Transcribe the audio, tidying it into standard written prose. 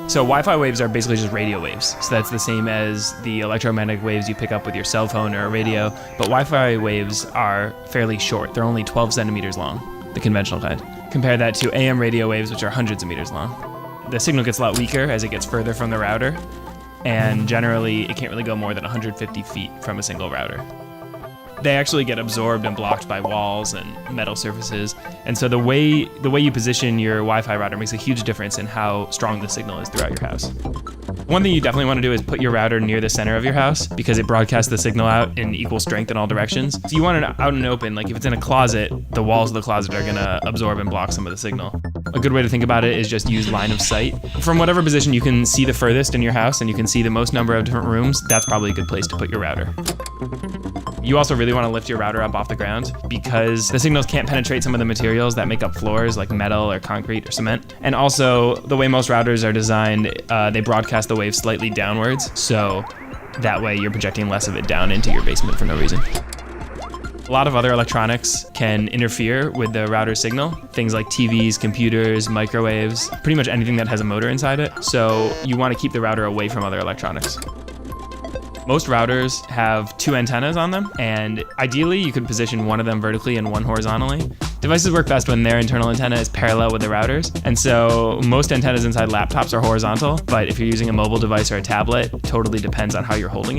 So Wi-Fi waves are basically just radio waves. So that's the same as the electromagnetic waves you pick up with your cell phone or a radio. But Wi-Fi waves are fairly short. They're only 12 centimeters long, the conventional kind. Compare that to AM radio waves, which are hundreds of meters long. The signal gets a lot weaker as it gets further from the router. And generally, it can't really go more than 150 feet from a single router. They actually get absorbed and blocked by walls and metal surfaces. And so the way you position your Wi-Fi router makes a huge difference in how strong the signal is throughout your house. One thing you definitely want to do is put your router near the center of your house because it broadcasts the signal out in equal strength in all directions. So you want it out and open. Like if it's in a closet, the walls of the closet are going to absorb and block some of the signal. A good way to think about it is just use line of sight. From whatever position you can see the furthest in your house and you can see the most number of different rooms, that's probably a good place to put your router. You also really want to lift your router up off the ground because the signals can't penetrate some of the materials that make up floors like metal or concrete or cement. And also, the way most routers are designed, they broadcast the wave slightly downwards, so that way you're projecting less of it down into your basement for no reason. A lot of other electronics can interfere with the router signal. Things like TVs, computers, microwaves, pretty much anything that has a motor inside it. So you want to keep the router away from other electronics. Most routers have 2 antennas on them, and ideally you could position one of them vertically and one horizontally. Devices work best when their internal antenna is parallel with the routers, and so most antennas inside laptops are horizontal, but if you're using a mobile device or a tablet, it totally depends on how you're holding it.